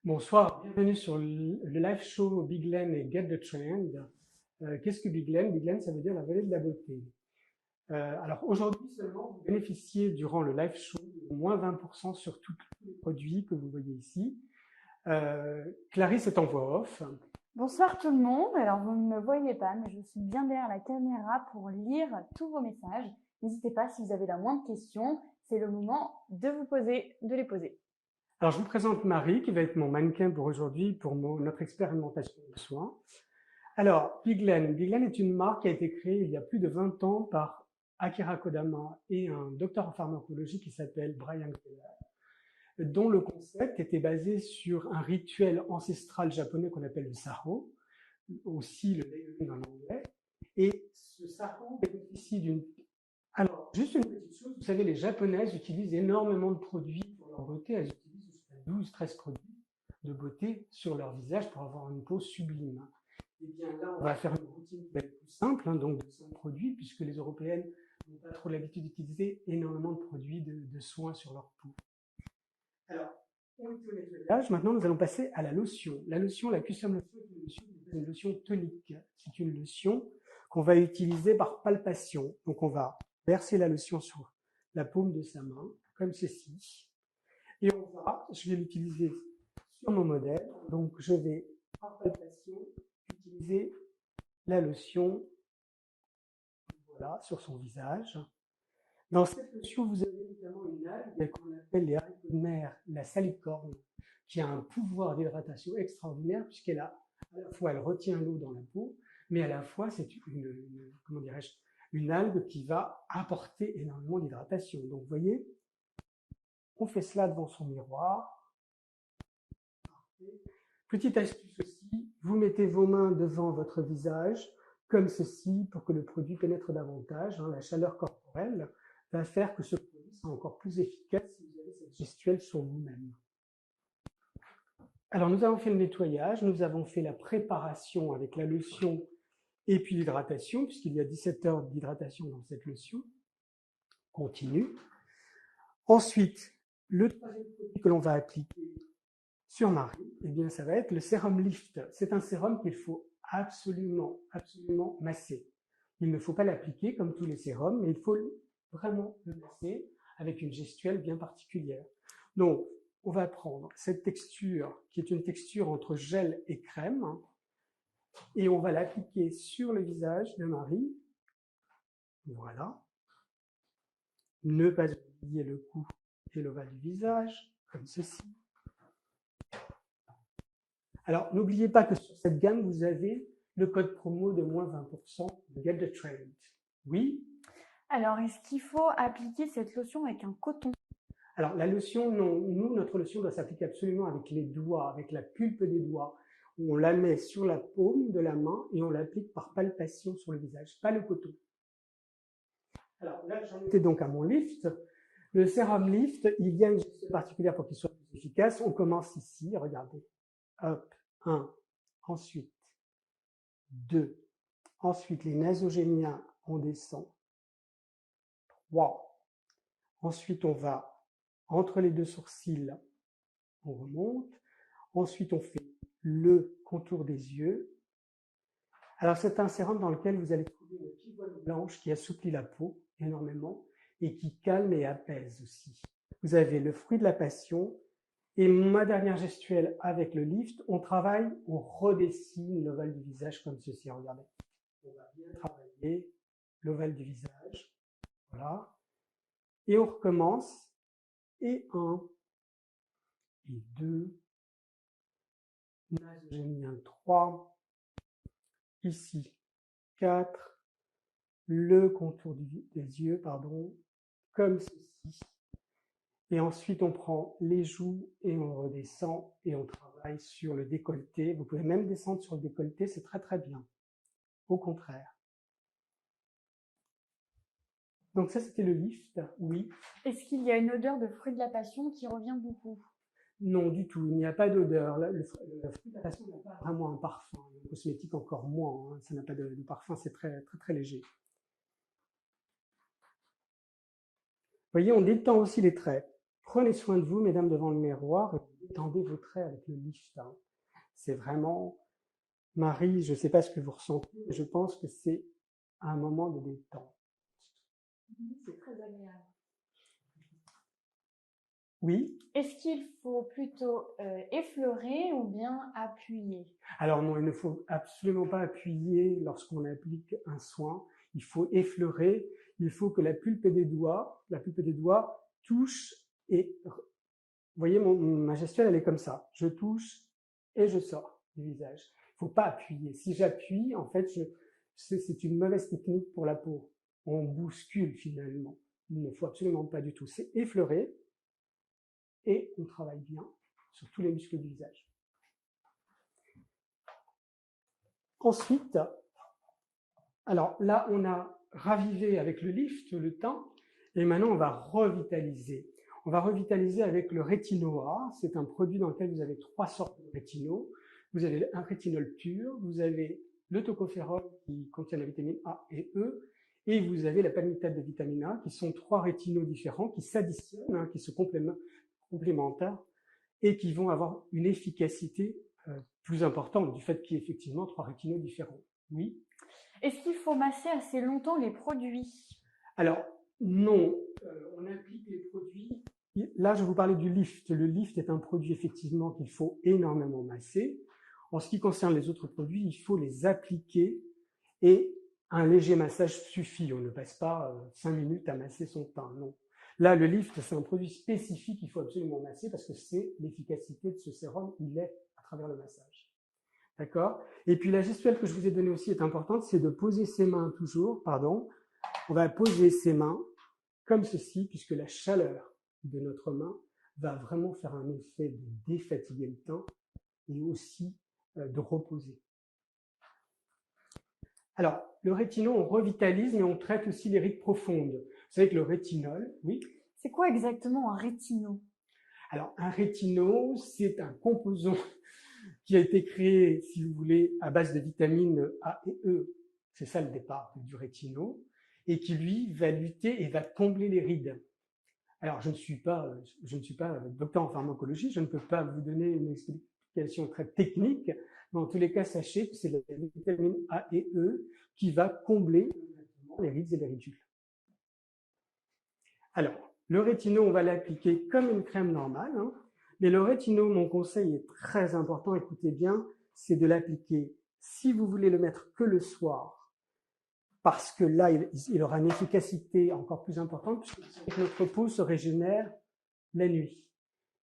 Bonsoir, bienvenue sur le live show Big Len et Get the Trend. Qu'est-ce que Big Len? Big Len, ça veut dire la vallée de la beauté. Alors aujourd'hui seulement, vous bénéficiez durant le live show de moins 20% sur tous les produits que vous voyez ici. Clarisse est en voix off. Bonsoir tout le monde. Alors vous ne me voyez pas, mais je suis bien derrière la caméra pour lire tous vos messages. N'hésitez pas si vous avez la moindre question, c'est le moment de les poser. Alors je vous présente Marie qui va être mon mannequin pour aujourd'hui pour notre expérimentation de soins. Alors Big Len est une marque qui a été créée il y a plus de 20 ans par Akira Kodama et un docteur en pharmacologie qui s'appelle Brian Keller, dont le concept était basé sur un rituel ancestral japonais qu'on appelle le Saho, aussi le layering en anglais. Et ce Saho bénéficie d'une... Alors, juste une petite chose, vous savez, les Japonaises utilisent énormément de produits pour leur beauté. Elles utilisent jusqu'à 12-13 produits de beauté sur leur visage pour avoir une peau sublime. Et bien là, on va faire une routine plus simple, donc de 5 produits, puisque les Européennes n'ont pas trop l'habitude d'utiliser énormément de produits de soins sur leur peau. Alors, on est au nettoyage. Maintenant, nous allons passer à la lotion. La custom lotion est une lotion tonique. C'est une lotion qu'on va utiliser par palpation. Donc, on va verser la lotion sur la paume de sa main, comme ceci. Et je vais l'utiliser sur mon modèle. Donc, je vais, par palpation, utiliser la lotion, voilà, sur son visage. Dans cette lotion, vous avez évidemment une algue qu'on appelle les haricots de mer, la salicorne, qui a un pouvoir d'hydratation extraordinaire puisqu'elle a, à la fois, elle retient l'eau dans la peau, mais à la fois, c'est une algue qui va apporter énormément d'hydratation. Donc, vous voyez, on fait cela devant son miroir. Petite astuce aussi, vous mettez vos mains devant votre visage, comme ceci, pour que le produit pénètre davantage. La chaleur corporelle va faire que ce produit sera encore plus efficace si vous avez cette gestuelle sur vous-même. Alors, nous avons fait le nettoyage, nous avons fait la préparation avec la lotion et puis l'hydratation, puisqu'il y a 17 heures d'hydratation dans cette lotion continue. Ensuite, le troisième produit que l'on va appliquer sur Marie, eh bien, ça va être le sérum Lift. C'est un sérum qu'il faut absolument masser. Il ne faut pas l'appliquer comme tous les sérums, mais il faut vraiment le masser avec une gestuelle bien particulière. Donc, on va prendre cette texture qui est une texture entre gel et crème et on va l'appliquer sur le visage de Marie. Voilà. Ne pas oublier le cou et l'ovale du visage, comme ceci. Alors, n'oubliez pas que sur cette gamme, vous avez le code promo de moins 20% de Get the Trend. Oui? Alors, est-ce qu'il faut appliquer cette lotion avec un coton? Alors, la lotion, non. Nous, notre lotion doit s'appliquer absolument avec les doigts, avec la pulpe des doigts. On la met sur la paume de la main et on l'applique par palpation sur le visage, pas le coton. Alors là, j'en étais donc à mon lift. Le sérum Lift, il y a une gestion particulière pour qu'il soit plus efficace. On commence ici, regardez. Hop, 1, ensuite 2, ensuite les nasogéniens, on descend. 3, ensuite on va entre les deux sourcils, on remonte. Ensuite, on fait le contour des yeux. Alors, c'est un sérum dans lequel vous allez trouver une pivoine blanche qui assouplit la peau énormément et qui calme et apaise aussi. Vous avez le fruit de la passion et ma dernière gestuelle avec le lift, on travaille, on redessine l'ovale du visage comme ceci. Regardez, on va bien travailler l'ovale du visage. Voilà. Et on recommence. Et 1, et 2, nasogénien 3, ici 4, le contour des yeux, pardon, comme ceci. Et ensuite, on prend les joues et on redescend et on travaille sur le décolleté. Vous pouvez même descendre sur le décolleté, c'est très très bien. Au contraire. Donc ça, c'était le lift, oui. Est-ce qu'il y a une odeur de fruit de la passion qui revient beaucoup? Non, du tout, il n'y a pas d'odeur. Le fruit de la passion n'a pas vraiment un parfum. Le cosmétique encore moins, hein. Ça n'a pas de parfum, c'est très très très léger. voyez, on détend aussi les traits. Prenez soin de vous, mesdames, devant le miroir, et détendez vos traits avec le lift. Hein. C'est vraiment, Marie, je ne sais pas ce que vous ressentez, mais je pense que c'est un moment de détente. C'est très agréable. Oui. Est-ce qu'il faut plutôt effleurer ou bien appuyer? Alors non, il ne faut absolument pas appuyer lorsqu'on applique un soin. Il faut effleurer. Il faut que la pulpe des doigts touche et... Vous voyez, ma gestuelle, elle est comme ça. Je touche et je sors du visage. Il ne faut pas appuyer. Si j'appuie, en fait, c'est une mauvaise technique pour la peau. On bouscule finalement. Il ne faut absolument pas du tout. C'est effleurer et on travaille bien sur tous les muscles du visage. Ensuite, alors là, on a ravivé avec le lift le teint et maintenant on va revitaliser. On va revitaliser avec le rétinoa. C'est un produit dans lequel vous avez 3 sortes de rétinaux. Vous avez un rétinol pur, vous avez le tocopherol qui contient la vitamine A et E, et vous avez la palmitate de vitamine A, qui sont 3 rétinaux différents qui s'additionnent, hein, qui se complémentent et qui vont avoir une efficacité plus importante du fait qu'il y ait effectivement 3 rétinaux différents. Oui. Est-ce qu'il faut masser assez longtemps les produits? Alors, non. On applique les produits. Là, je vous parlais du lift. Le lift est un produit effectivement qu'il faut énormément masser. En ce qui concerne les autres produits, il faut les appliquer et un léger massage suffit. On ne passe pas 5 minutes à masser son teint, non. Là, le lift, c'est un produit spécifique qu'il faut absolument masser parce que c'est l'efficacité de ce sérum, il est à travers le massage. D'accord? Et puis la gestuelle que je vous ai donnée aussi est importante, c'est de poser ses mains toujours, on va poser ses mains comme ceci, puisque la chaleur de notre main va vraiment faire un effet de défatiguer le teint et aussi de reposer. Alors, le rétinol, on revitalise, mais on traite aussi les rides profondes. Vous savez que le rétinol, oui. C'est quoi exactement un rétinol? Alors, un rétinol, c'est un composant qui a été créé, si vous voulez, à base de vitamines A et E. C'est ça le départ du rétinol. Et qui, lui, va lutter et va combler les rides. Alors, je ne suis pas docteur en pharmacologie, je ne peux pas vous donner une explication très technique, mais en tous les cas, sachez que c'est la vitamine A et E qui va combler les rides et les ridules. Alors, le rétinol, on va l'appliquer comme une crème normale, hein, mais le rétinol, mon conseil est très important, écoutez bien, c'est de l'appliquer, si vous voulez le mettre que le soir, parce que là, il aura une efficacité encore plus importante, puisque notre peau se régénère la nuit.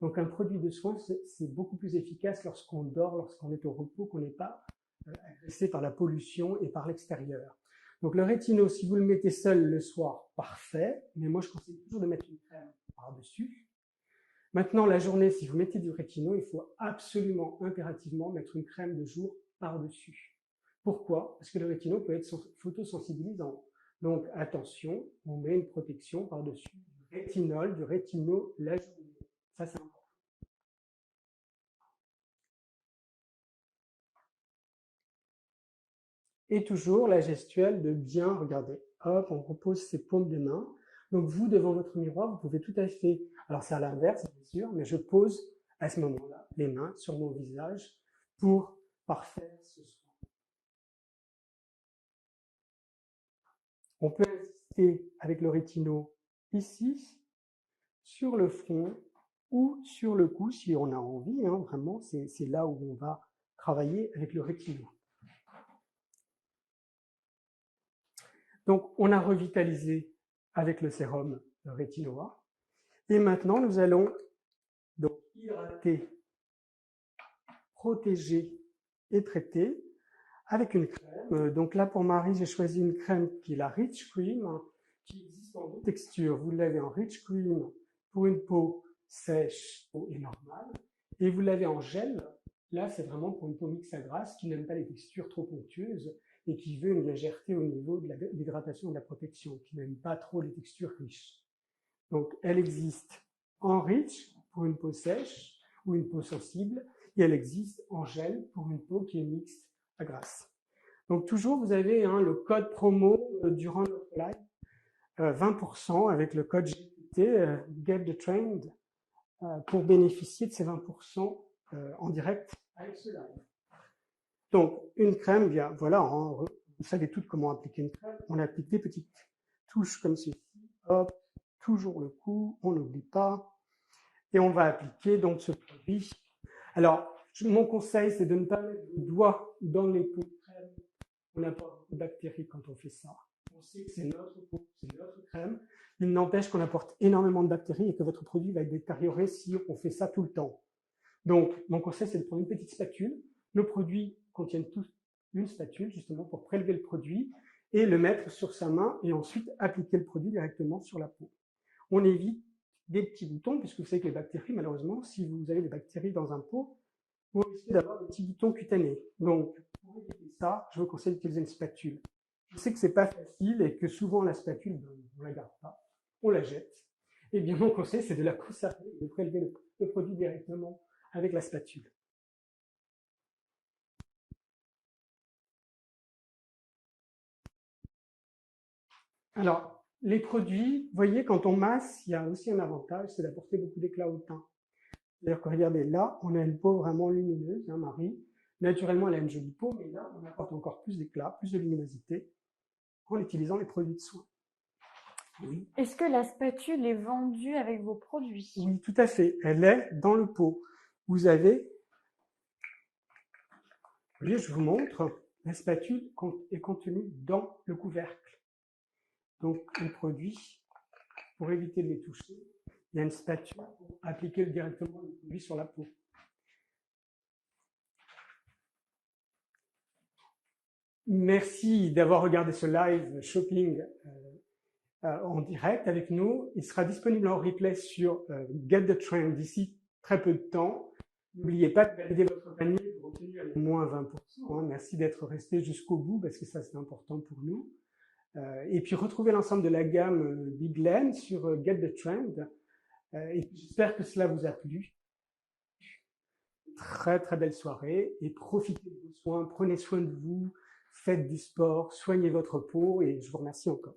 Donc un produit de soin, c'est beaucoup plus efficace lorsqu'on dort, lorsqu'on est au repos, qu'on n'est pas agressé par la pollution et par l'extérieur. Donc le rétinol, si vous le mettez seul le soir, parfait, mais moi je conseille toujours de mettre une crème par-dessus. Maintenant, la journée, si vous mettez du rétinol, il faut absolument, impérativement mettre une crème de jour par-dessus. Pourquoi? Parce que le rétinol peut être photosensibilisant. Donc attention, on met une protection par-dessus du rétinol la journée. Ça, c'est important. Et toujours la gestuelle de bien regarder. Hop, on repose ses paumes des mains. Donc vous, devant votre miroir, vous pouvez tout à fait, alors c'est à l'inverse, bien sûr, mais je pose à ce moment-là les mains sur mon visage pour parfaire ce soin. On peut insister avec le rétinol ici, sur le front ou sur le cou si on a envie, hein, vraiment, c'est là où on va travailler avec le rétinol. Donc, on a revitalisé avec le sérum rétinoa. Et maintenant, nous allons donc hydrater, protéger et traiter avec une crème. Donc là, pour Marie, j'ai choisi une crème qui est la Rich Cream, qui existe en deux textures. Vous l'avez en Rich Cream pour une peau sèche et normale, et vous l'avez en gel. Là, c'est vraiment pour une peau mixte à grasse qui n'aime pas les textures trop onctueuses et qui veut une légèreté au niveau de l'hydratation et de la protection, qui n'aime pas trop les textures riches. Donc, elle existe en Rich pour une peau sèche ou une peau sensible, et elle existe en gel pour une peau qui est mixte à grasse. Donc toujours, vous avez le code promo durant notre live, 20% avec le code GPT. visiter Get the Trend pour bénéficier de ces 20% en direct avec ce live. Donc, une crème, bien, voilà, vous savez toutes comment appliquer une crème. On applique des petites touches comme ceci, hop, toujours le coup, on n'oublie pas. Et on va appliquer donc ce produit. Alors, mon conseil, c'est de ne pas mettre le doigt dans les pots de crème. On n'a pas beaucoup de bactéries quand on fait ça. On sait que c'est notre pot, c'est notre crème. Il n'empêche qu'on apporte énormément de bactéries et que votre produit va être détérioré si on fait ça tout le temps. Donc, mon conseil, c'est de prendre une petite spatule. Nos produits contiennent tous une spatule, justement, pour prélever le produit et le mettre sur sa main et ensuite appliquer le produit directement sur la peau. On évite des petits boutons, puisque vous savez que les bactéries, malheureusement, si vous avez des bactéries dans un pot, vous risquez d'avoir des petits boutons cutanés. Donc, pour éviter ça, je vous conseille d'utiliser une spatule. Je sais que c'est pas facile et que souvent la spatule, on ne la garde pas, on la jette. Et bien, mon conseil, c'est de la conserver et de prélever le produit directement avec la spatule. Alors, les produits, vous voyez, quand on masse, il y a aussi un avantage, c'est d'apporter beaucoup d'éclat au teint. C'est-à-dire que regardez, là, on a une peau vraiment lumineuse, hein, Marie. Naturellement, elle a une jolie peau, mais là, on apporte encore plus d'éclat, plus de luminosité en utilisant les produits de soin. Oui. Est-ce que la spatule est vendue avec vos produits? Oui, tout à fait. Elle est dans le pot. Vous avez, vous voyez, je vous montre, la spatule est contenue dans le couvercle. Donc, le produit, pour éviter de les toucher, il y a une spatule pour appliquer directement le produit sur la peau. Merci d'avoir regardé ce live shopping en direct avec nous. Il sera disponible en replay sur Get the Trend d'ici très peu de temps. N'oubliez pas de valider votre panier pour obtenir les moins 20%. Merci d'être resté jusqu'au bout parce que ça c'est important pour nous. Et puis retrouvez l'ensemble de la gamme Biglen sur Get the Trend. Et j'espère que cela vous a plu. Très très belle soirée et profitez de vos soins, prenez soin de vous, faites du sport, soignez votre peau et je vous remercie encore.